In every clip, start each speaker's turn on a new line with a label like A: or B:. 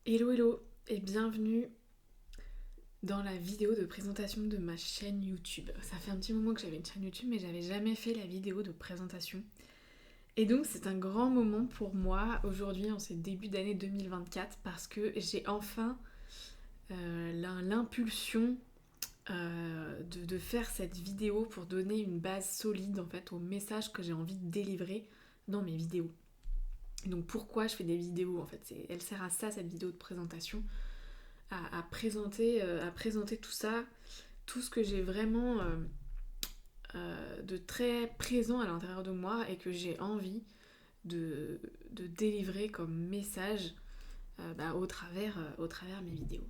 A: Hello hello et bienvenue dans la vidéo de présentation de ma chaîne YouTube. Ça fait un petit moment que j'avais une chaîne YouTube mais j'avais jamais fait la vidéo de présentation. Et donc c'est un grand moment pour moi aujourd'hui en ce début d'année 2024 parce que j'ai enfin l'impulsion de faire cette vidéo pour donner une base solide en fait au message que j'ai envie de délivrer dans mes vidéos. Donc pourquoi je fais des vidéos en fait, elle sert à ça cette vidéo de présentation, à présenter tout ça, tout ce que j'ai vraiment de très présent à l'intérieur de moi et que j'ai envie de délivrer comme message au travers mes vidéos.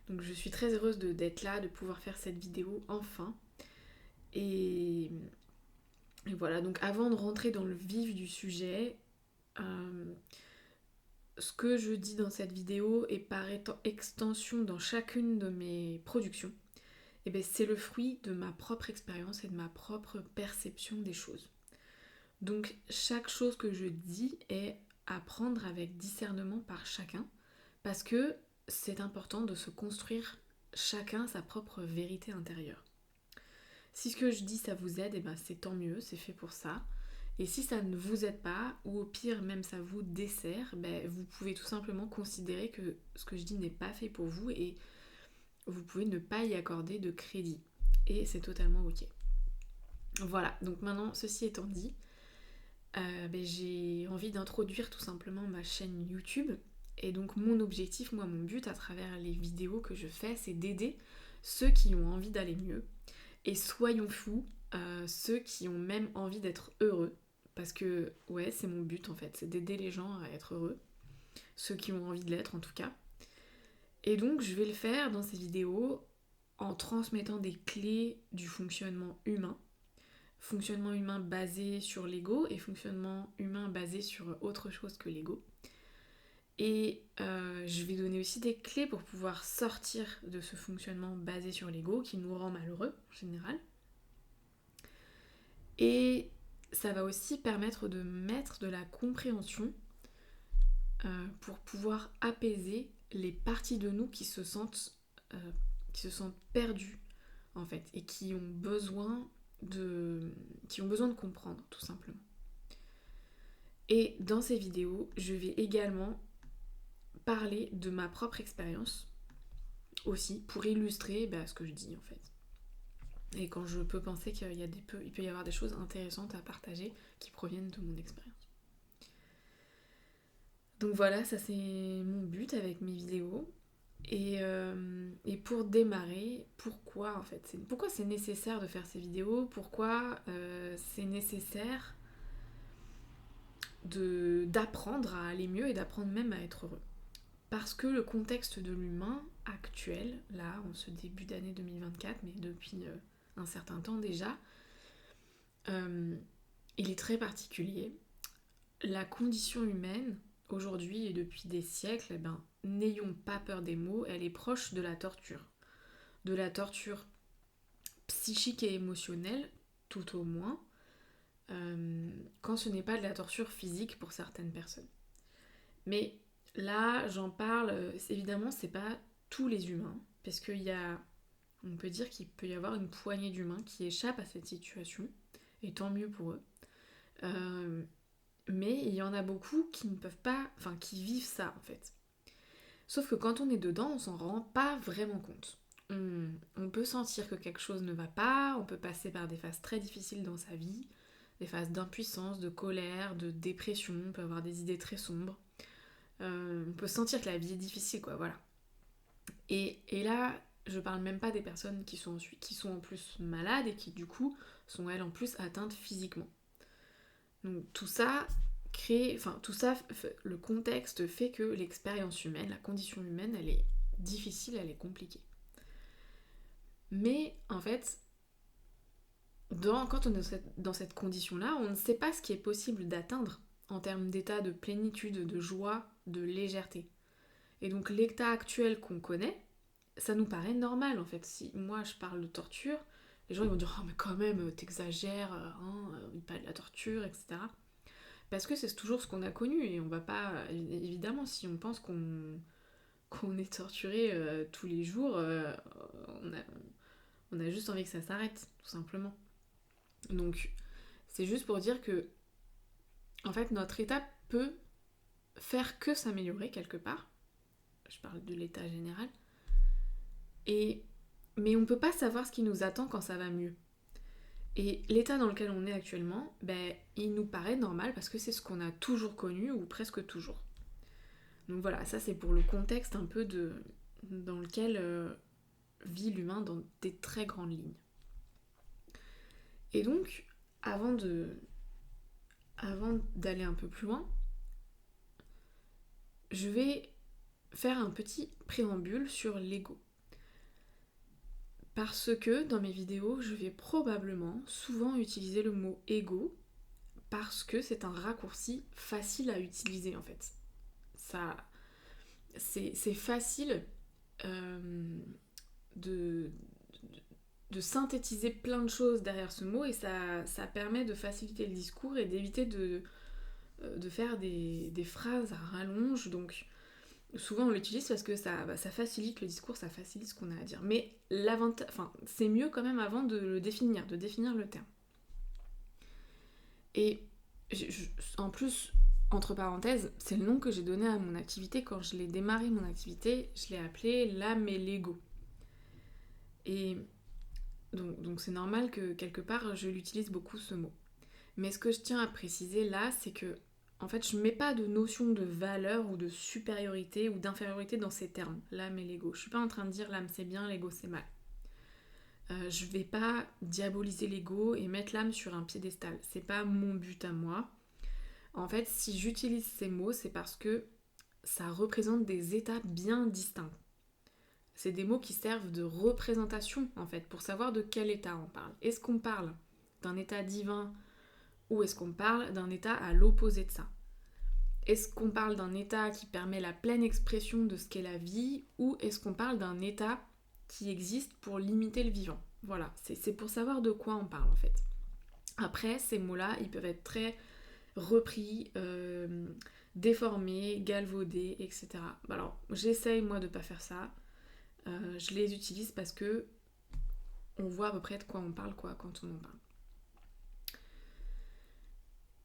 A: Donc je suis très heureuse d'être là, de pouvoir faire cette vidéo enfin. Et, et voilà, donc avant de rentrer dans le vif du sujet, euh, ce que je dis dans cette vidéo et par extension dans chacune de mes productions, eh ben, c'est le fruit de ma propre expérience et de ma propre perception des choses. Donc chaque chose que je dis est à prendre avec discernement par chacun, parce que c'est important de se construire chacun sa propre vérité intérieure. Si ce que je dis ça vous aide, eh ben, c'est tant mieux, c'est fait pour ça. Et si ça ne vous aide pas, ou au pire même ça vous dessert, ben, vous pouvez tout simplement considérer que ce que je dis n'est pas fait pour vous et vous pouvez ne pas y accorder de crédit. Et c'est totalement ok. Voilà, donc maintenant, ceci étant dit, j'ai envie d'introduire tout simplement ma chaîne YouTube. Et donc mon objectif, moi mon but à travers les vidéos que je fais, c'est d'aider ceux qui ont envie d'aller mieux. Et soyons fous, ceux qui ont même envie d'être heureux. Parce que ouais, c'est mon but en fait, c'est d'aider les gens à être heureux. Ceux qui ont envie de l'être en tout cas. Et donc je vais le faire dans ces vidéos en transmettant des clés du fonctionnement humain. Fonctionnement humain basé sur l'ego et fonctionnement humain basé sur autre chose que l'ego. Et je vais donner aussi des clés pour pouvoir sortir de ce fonctionnement basé sur l'ego qui nous rend malheureux en général. Et ça va aussi permettre de mettre de la compréhension pour pouvoir apaiser les parties de nous euh, qui se sentent perdues en fait et qui ont besoin de comprendre tout simplement. Et dans ces vidéos, je vais également parler de ma propre expérience aussi pour illustrer ce que je dis en fait. Et quand je peux penser il peut y avoir des choses intéressantes à partager qui proviennent de mon expérience. Donc voilà, ça c'est mon but avec mes vidéos. Et pour démarrer, pourquoi c'est nécessaire de faire ces vidéos? Pourquoi c'est nécessaire d'apprendre à aller mieux et d'apprendre même à être heureux? Parce que le contexte de l'humain actuel, là, en ce début d'année 2024, mais depuis un certain temps déjà, euh, il est très particulier. La condition humaine, aujourd'hui et depuis des siècles, n'ayons pas peur des mots, elle est proche de la torture. De la torture psychique et émotionnelle, tout au moins, quand ce n'est pas de la torture physique pour certaines personnes. Mais là, j'en parle, évidemment, c'est pas tous les humains, parce on peut dire qu'il peut y avoir une poignée d'humains qui échappent à cette situation, et tant mieux pour eux. Euh, mais il y en a beaucoup qui ne peuvent pas, enfin qui vivent ça en fait. Sauf que quand on est dedans, on s'en rend pas vraiment compte. On peut sentir que quelque chose ne va pas, on peut passer par des phases très difficiles dans sa vie, des phases d'impuissance, de colère, de dépression, on peut avoir des idées très sombres. On peut sentir que la vie est difficile, quoi, voilà. Et là, je parle même pas des personnes qui sont en plus malades et qui du coup sont elles en plus atteintes physiquement. Donc tout ça, le contexte fait que l'expérience humaine, la condition humaine, elle est difficile, elle est compliquée. Mais en fait, quand on est dans cette condition-là, on ne sait pas ce qui est possible d'atteindre en termes d'état de plénitude, de joie, de légèreté. Et donc l'état actuel qu'on connaît, ça nous paraît normal en fait. Si moi je parle de torture, les gens ils vont dire oh mais quand même t'exagères, hein, il parle de la torture, etc. Parce que c'est toujours ce qu'on a connu et on va pas, évidemment, si on pense qu'on est torturé tous les jours, on a juste envie que ça s'arrête, tout simplement. Donc, c'est juste pour dire que, en fait, notre état peut faire que s'améliorer quelque part. Je parle de l'état général. Mais on ne peut pas savoir ce qui nous attend quand ça va mieux. Et l'état dans lequel on est actuellement, il nous paraît normal parce que c'est ce qu'on a toujours connu, ou presque toujours. Donc voilà, ça c'est pour le contexte un peu dans lequel vit l'humain dans des très grandes lignes. Et donc, avant d'aller un peu plus loin, je vais faire un petit préambule sur l'ego. Parce que dans mes vidéos, je vais probablement souvent utiliser le mot ego parce que c'est un raccourci facile à utiliser en fait. C'est facile de synthétiser plein de choses derrière ce mot et ça permet de faciliter le discours et d'éviter de faire des phrases à rallonge. Donc souvent on l'utilise parce que ça facilite le discours, ça facilite ce qu'on a à dire. Mais c'est mieux quand même avant de définir le terme. Et en plus, entre parenthèses, c'est le nom que j'ai donné à mon activité. Quand je l'ai démarré mon activité, je l'ai appelé l'âme et l'ego. Et donc c'est normal que quelque part je l'utilise beaucoup ce mot. Mais ce que je tiens à préciser là, c'est que en fait je mets pas de notion de valeur ou de supériorité ou d'infériorité dans ces termes, l'âme et l'ego. Je suis pas en train de dire l'âme c'est bien, l'ego c'est mal. Je vais pas diaboliser l'ego et mettre l'âme sur un piédestal. C'est pas mon but à moi. En fait, si j'utilise ces mots, c'est parce que ça représente des états bien distincts. C'est des mots qui servent de représentation, en fait, pour savoir de quel état on parle. Est-ce qu'on parle d'un état divin ou est-ce qu'on parle d'un état à l'opposé de ça? Est-ce qu'on parle d'un état qui permet la pleine expression de ce qu'est la vie ou est-ce qu'on parle d'un état qui existe pour limiter le vivant? Voilà, c'est pour savoir de quoi on parle, en fait. Après, ces mots-là, ils peuvent être très repris, déformés, galvaudés, etc. Alors, j'essaye, moi, de pas faire ça. Je les utilise parce que on voit à peu près de quoi on parle quand on en parle.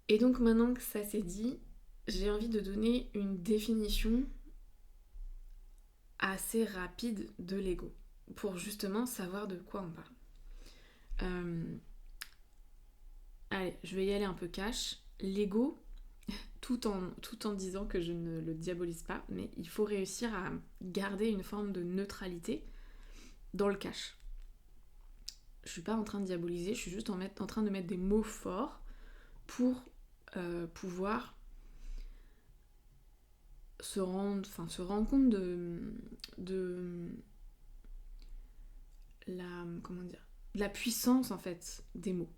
A: Et donc maintenant que ça c'est dit, j'ai envie de donner une définition assez rapide de l'ego pour justement savoir de quoi on parle. Allez, je vais y aller un peu cash. L'ego, tout en disant que je ne le diabolise pas, mais il faut réussir à garder une forme de neutralité dans le cash. Je suis pas en train de diaboliser, je suis juste en train de mettre des mots forts pour pouvoir se rendre compte de la puissance en fait des mots.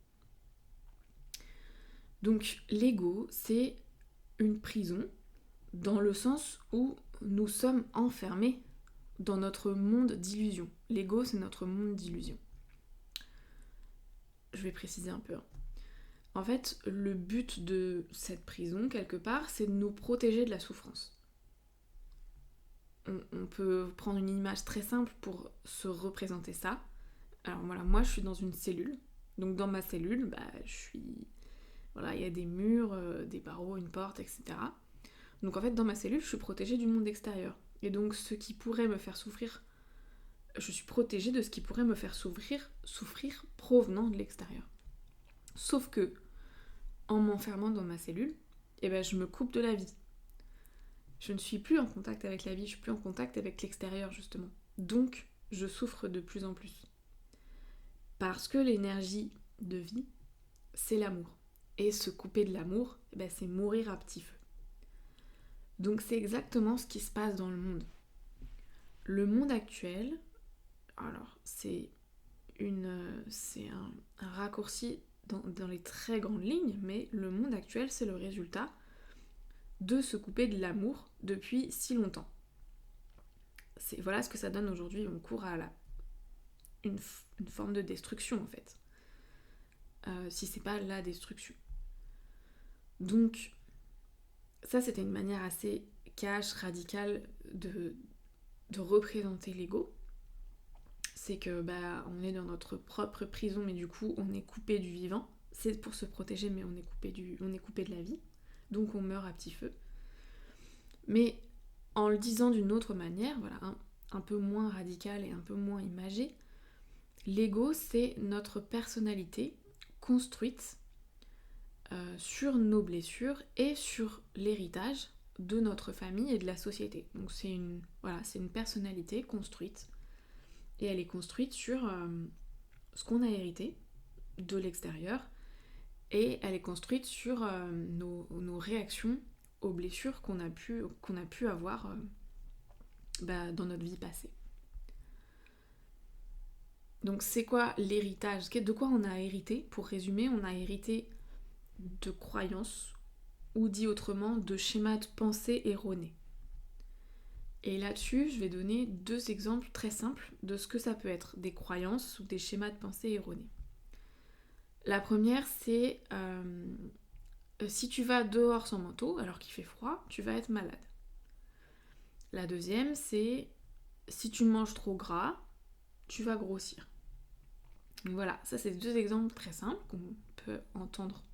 A: Donc l'ego, c'est une prison dans le sens où nous sommes enfermés dans notre monde d'illusion. L'ego, c'est notre monde d'illusion. Je vais préciser un peu. En fait, le but de cette prison, quelque part, c'est de nous protéger de la souffrance. On peut prendre une image très simple pour se représenter ça. Alors voilà, moi je suis dans une cellule. Donc dans ma cellule, il y a des murs, des barreaux, une porte, etc. Donc en fait, dans ma cellule, je suis protégée du monde extérieur. Et donc ce qui pourrait me faire souffrir, je suis protégée de ce qui pourrait me faire souffrir provenant de l'extérieur. Sauf que, en m'enfermant dans ma cellule, je me coupe de la vie. Je ne suis plus en contact avec la vie, je suis plus en contact avec l'extérieur justement. Donc, je souffre de plus en plus. Parce que l'énergie de vie, c'est l'amour. Et se couper de l'amour, c'est mourir à petit feu. Donc c'est exactement ce qui se passe dans le monde. Le monde actuel, alors c'est un raccourci dans les très grandes lignes, mais le monde actuel, c'est le résultat de se couper de l'amour depuis si longtemps. Voilà ce que ça donne aujourd'hui. On court à une forme de destruction en fait. Si c'est pas la destruction. Donc, ça c'était une manière assez cash, radicale de représenter l'ego, c'est que on est dans notre propre prison, mais du coup on est coupé du vivant. C'est pour se protéger, mais on est coupé de la vie. Donc on meurt à petit feu. Mais en le disant d'une autre manière, voilà, un peu moins radical et un peu moins imagé, l'ego, c'est notre personnalité construite sur nos blessures et sur l'héritage de notre famille et de la société. Donc c'est une personnalité construite. Et elle est construite sur ce qu'on a hérité de l'extérieur. Et elle est construite sur nos réactions aux blessures qu'on a pu avoir dans notre vie passée. Donc c'est quoi l'héritage ? De quoi on a hérité ? Pour résumer, on a hérité de croyances, ou dit autrement, de schémas de pensée erronés. Et là-dessus, je vais donner 2 exemples très simples de ce que ça peut être, des croyances ou des schémas de pensée erronés. La première, c'est si tu vas dehors sans manteau, alors qu'il fait froid, tu vas être malade. La deuxième, c'est si tu manges trop gras, tu vas grossir. Donc voilà, ça c'est 2 exemples très simples qu'on peut entendre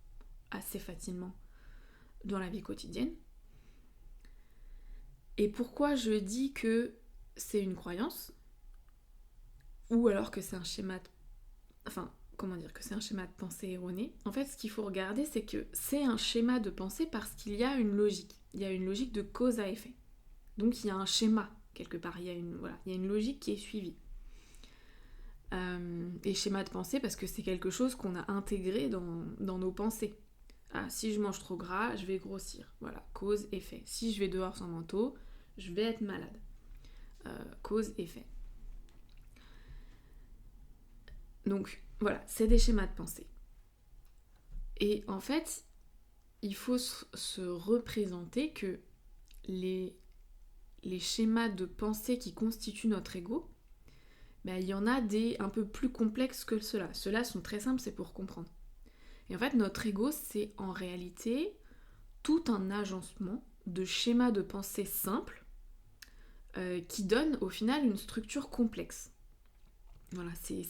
A: assez facilement dans la vie quotidienne. Et pourquoi je dis que c'est une croyance, ou alors que c'est un schéma que c'est un schéma de pensée erroné. En fait, ce qu'il faut regarder, c'est que c'est un schéma de pensée parce qu'il y a une logique. Il y a une logique de cause à effet. Donc il y a un schéma, quelque part. Il y a une logique qui est suivie. Et schéma de pensée parce que c'est quelque chose qu'on a intégré dans nos pensées. Ah, si je mange trop gras, je vais grossir. Voilà, cause-effet. Si je vais dehors sans manteau, je vais être malade. Cause-effet. Donc voilà, c'est des schémas de pensée. Et en fait, il faut se représenter que les schémas de pensée qui constituent notre ego, il y en a des un peu plus complexes que ceux-là. Ceux-là sont très simples, c'est pour comprendre. Et en fait, notre ego, c'est en réalité tout un agencement de schémas de pensée simples qui donnent au final une structure complexe. Voilà, c'est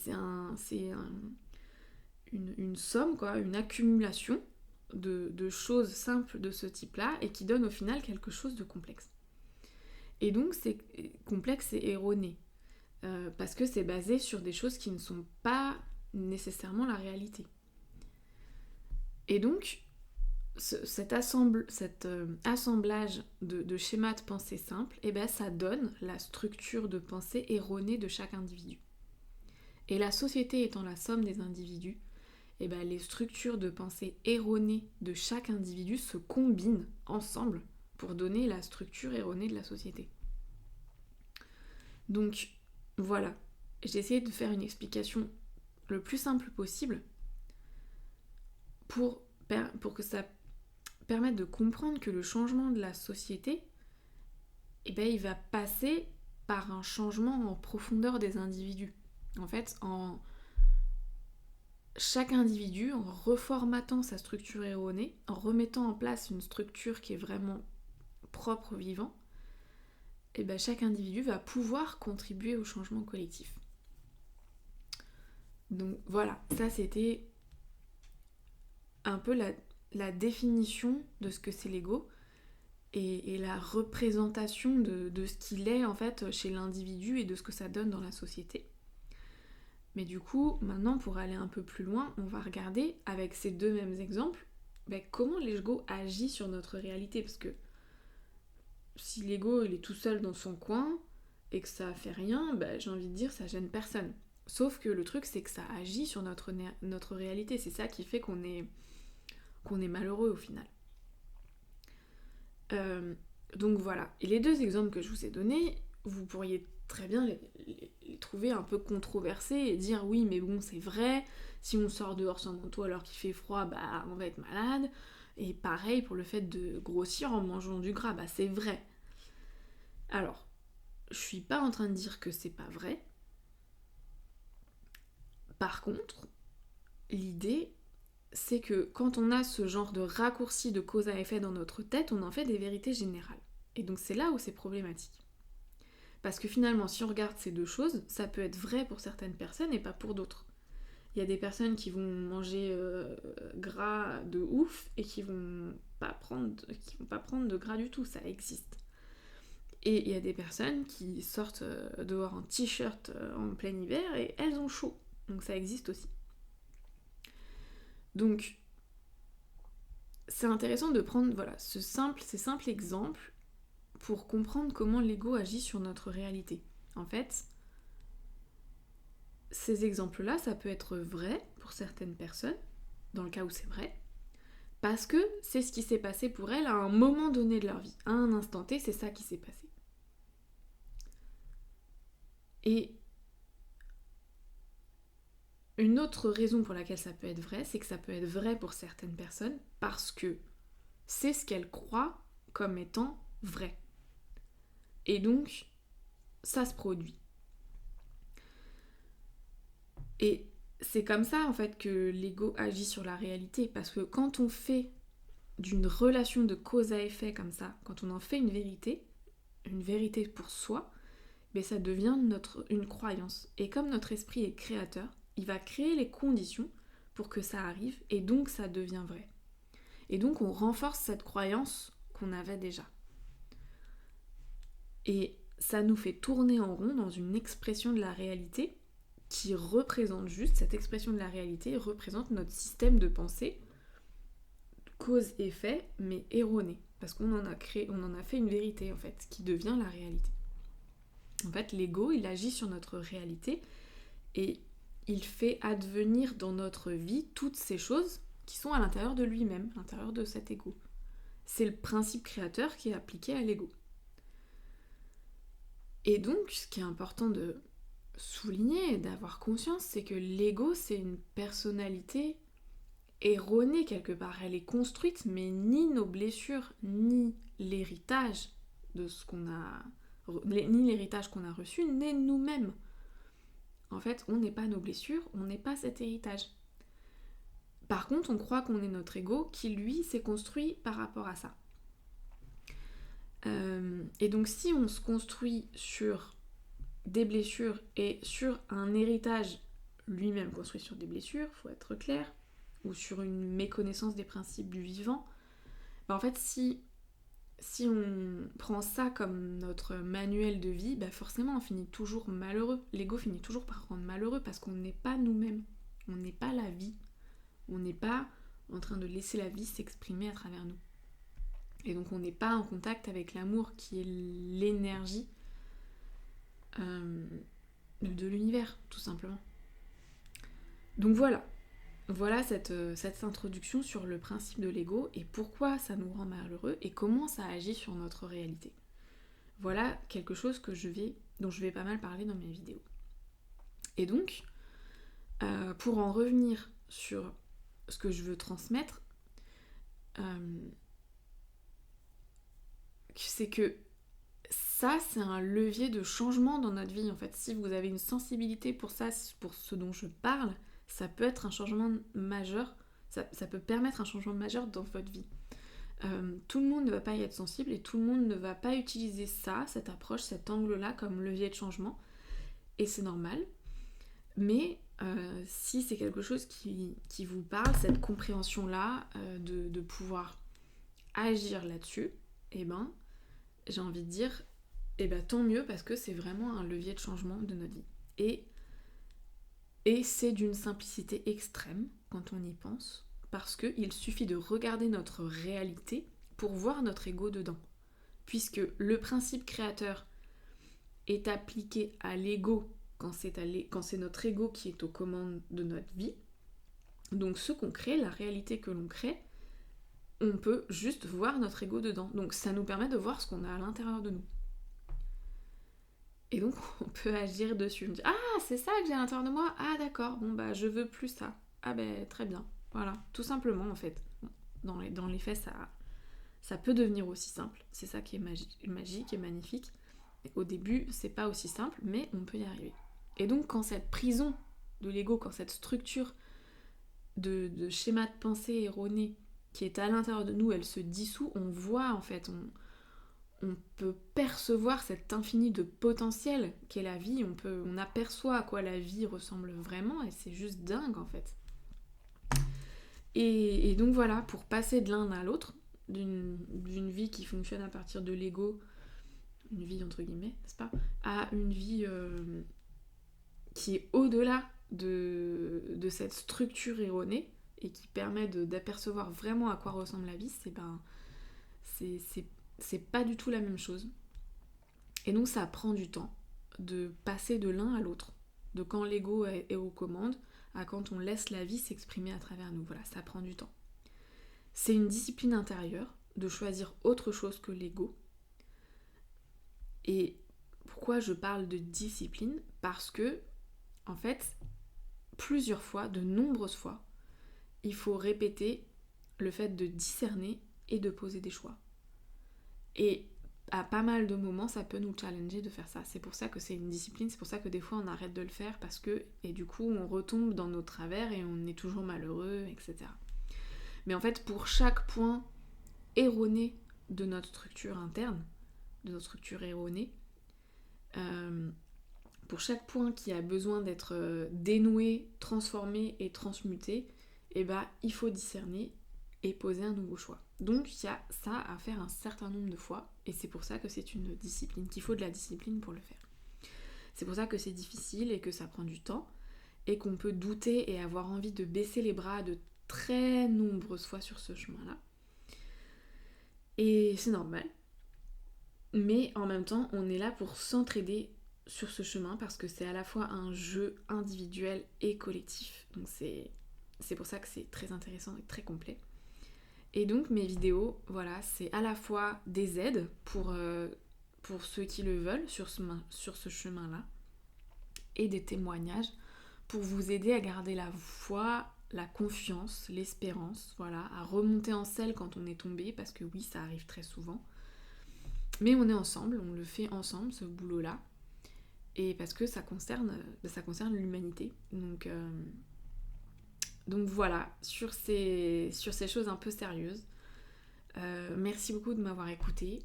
A: une somme, une accumulation de choses simples de ce type-là et qui donne au final quelque chose de complexe. Et donc c'est complexe et erroné parce que c'est basé sur des choses qui ne sont pas nécessairement la réalité. Et donc cet assemblage de schémas de pensée simples, ça donne la structure de pensée erronée de chaque individu. Et la société étant la somme des individus, les structures de pensée erronées de chaque individu se combinent ensemble pour donner la structure erronée de la société. Donc voilà, j'ai essayé de faire une explication le plus simple possible pour que ça permette de comprendre que le changement de la société, il va passer par un changement en profondeur des individus. En fait, chaque individu, en reformatant sa structure erronée, en remettant en place une structure qui est vraiment propre au vivant, chaque individu va pouvoir contribuer au changement collectif. Donc voilà, ça c'était un peu la définition de ce que c'est l'ego et la représentation de ce qu'il est en fait chez l'individu et de ce que ça donne dans la société. Mais du coup, maintenant pour aller un peu plus loin, on va regarder avec ces 2 mêmes exemples comment l'ego agit sur notre réalité, parce que si l'ego il est tout seul dans son coin et que ça fait rien, j'ai envie de dire ça gêne personne. Sauf que le truc c'est que ça agit sur notre réalité, c'est ça qui fait qu'on est malheureux au final. Donc voilà, et les 2 exemples que je vous ai donnés, vous pourriez très bien les trouver un peu controversés et dire oui mais bon c'est vrai, si on sort dehors sans manteau alors qu'il fait froid, on va être malade. Et pareil pour le fait de grossir en mangeant du gras, c'est vrai. Alors, je suis pas en train de dire que c'est pas vrai. Par contre, l'idée, c'est que quand on a ce genre de raccourci de cause à effet dans notre tête, on en fait des vérités générales. Et donc c'est là où c'est problématique. Parce que finalement, si on regarde ces deux choses, ça peut être vrai pour certaines personnes et pas pour d'autres. Il y a des personnes qui vont manger gras de ouf et qui vont pas prendre de gras du tout, ça existe. Et il y a des personnes qui sortent dehors en t-shirt en plein hiver et elles ont chaud. Donc ça existe aussi. Donc c'est intéressant de prendre ces simples exemples pour comprendre comment l'ego agit sur notre réalité. En fait, ces exemples-là, ça peut être vrai pour certaines personnes, dans le cas où c'est vrai, parce que c'est ce qui s'est passé pour elles à un moment donné de leur vie. À un instant T, c'est ça qui s'est passé. Et une autre raison pour laquelle ça peut être vrai, c'est que ça peut être vrai pour certaines personnes parce que c'est ce qu'elles croient comme étant vrai. Et donc, ça se produit. Et c'est comme ça, en fait, que l'ego agit sur la réalité. Parce que quand on fait d'une relation de cause à effet comme ça, quand on en fait une vérité pour soi, mais ça devient une croyance. Et comme notre esprit est créateur, il va créer les conditions pour que ça arrive, et donc ça devient vrai. Et donc on renforce cette croyance qu'on avait déjà. Et ça nous fait tourner en rond dans une expression de la réalité qui représente juste, cette expression de la réalité représente notre système de pensée, cause-effet, mais erroné. Parce qu'on en a fait une vérité en fait, qui devient la réalité. En fait, l'ego, il agit sur notre réalité et il fait advenir dans notre vie toutes ces choses qui sont à l'intérieur de lui-même, à l'intérieur de cet ego. C'est le principe créateur qui est appliqué à l'ego. Et donc, ce qui est important de souligner et d'avoir conscience, c'est que l'ego, c'est une personnalité erronée quelque part. Elle est construite, mais ni nos blessures, ni l'héritage de ce qu'on a, ni l'héritage qu'on a reçu, n'est nous-mêmes. En fait, on n'est pas nos blessures, on n'est pas cet héritage. Par contre, on croit qu'on est notre ego qui, lui, s'est construit par rapport à ça. Et donc, si on se construit sur des blessures et sur un héritage lui-même construit sur des blessures, faut être clair, ou sur une méconnaissance des principes du vivant, en fait, si on prend ça comme notre manuel de vie, forcément on finit toujours malheureux. L'ego finit toujours par rendre malheureux parce qu'on n'est pas nous-mêmes. On n'est pas la vie. On n'est pas en train de laisser la vie s'exprimer à travers nous. Et donc on n'est pas en contact avec l'amour qui est l'énergie de l'univers, tout simplement. Donc voilà cette introduction sur le principe de l'ego et pourquoi ça nous rend malheureux et comment ça agit sur notre réalité. Voilà quelque chose dont je vais pas mal parler dans mes vidéos. Et donc, pour en revenir sur ce que je veux transmettre, c'est que ça, c'est un levier de changement dans notre vie. En fait, si vous avez une sensibilité pour ça, pour ce dont je parle, ça peut être un changement majeur, ça peut permettre un changement majeur dans votre vie. Tout le monde ne va pas y être sensible et tout le monde ne va pas utiliser ça, cette approche, cet angle-là comme levier de changement. Et c'est normal. Mais si c'est quelque chose qui vous parle, cette compréhension-là de pouvoir agir là-dessus, j'ai envie de dire, tant mieux parce que c'est vraiment un levier de changement de notre vie. Et c'est d'une simplicité extrême quand on y pense, parce qu'il suffit de regarder notre réalité pour voir notre ego dedans. Puisque le principe créateur est appliqué à l'ego quand c'est notre ego qui est aux commandes de notre vie. Donc ce qu'on crée, la réalité que l'on crée, on peut juste voir notre ego dedans. Donc ça nous permet de voir ce qu'on a à l'intérieur de nous. Et donc on peut agir dessus. On dit, ah, c'est ça que j'ai à l'intérieur de moi. Ah d'accord, je veux plus ça. Ah très bien. Voilà, tout simplement en fait. Dans les faits, ça peut devenir aussi simple. C'est ça qui est magique et magnifique. Et au début, c'est pas aussi simple, mais on peut y arriver. Et donc quand cette prison de l'ego, quand cette structure de schéma de pensée erroné qui est à l'intérieur de nous, elle se dissout, on voit en fait, on peut percevoir cet infini de potentiel qu'est la vie, on aperçoit à quoi la vie ressemble vraiment, et c'est juste dingue en fait. Et donc voilà, pour passer de l'un à l'autre, d'une vie qui fonctionne à partir de l'ego, une vie entre guillemets, n'est-ce pas, à une vie qui est au-delà de cette structure erronée, et qui permet d'apercevoir vraiment à quoi ressemble la vie, c'est pas du tout la même chose. Et donc ça prend du temps de passer de l'un à l'autre, de quand l'ego est aux commandes à quand on laisse la vie s'exprimer à travers nous. Voilà, ça prend du temps. C'est une discipline intérieure de choisir autre chose que l'ego. Et pourquoi je parle de discipline ? Parce que, en fait, plusieurs fois, de nombreuses fois, il faut répéter le fait de discerner et de poser des choix. Et à pas mal de moments, ça peut nous challenger de faire ça. C'est pour ça que c'est une discipline, c'est pour ça que des fois on arrête de le faire parce que, et du coup on retombe dans nos travers et on est toujours malheureux, etc. Mais en fait, pour chaque point erroné de notre structure interne, de notre structure erronée, pour chaque point qui a besoin d'être dénoué, transformé et transmuté, eh ben, il faut discerner et poser un nouveau choix. Donc il y a ça à faire un certain nombre de fois, et c'est pour ça que c'est une discipline, qu'il faut de la discipline pour le faire. C'est pour ça que c'est difficile et que ça prend du temps, et qu'on peut douter et avoir envie de baisser les bras de très nombreuses fois sur ce chemin-là. Et c'est normal. Mais en même temps, on est là pour s'entraider sur ce chemin, parce que c'est à la fois un jeu individuel et collectif. Donc c'est pour ça que c'est très intéressant et très complet. Et donc mes vidéos, voilà, c'est à la fois des aides pour ceux qui le veulent sur ce chemin-là, et des témoignages pour vous aider à garder la foi, la confiance, l'espérance, voilà, à remonter en selle quand on est tombé, parce que oui, ça arrive très souvent. Mais on est ensemble, on le fait ensemble, ce boulot-là, et parce que ça concerne l'humanité. Donc voilà, sur ces choses un peu sérieuses. Merci beaucoup de m'avoir écouté,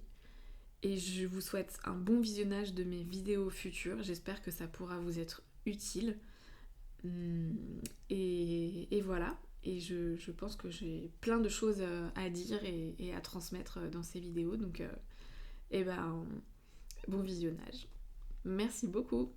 A: et je vous souhaite un bon visionnage de mes vidéos futures. J'espère que ça pourra vous être utile. Et voilà, et je pense que j'ai plein de choses à dire et à transmettre dans ces vidéos. Donc bon visionnage. Merci beaucoup.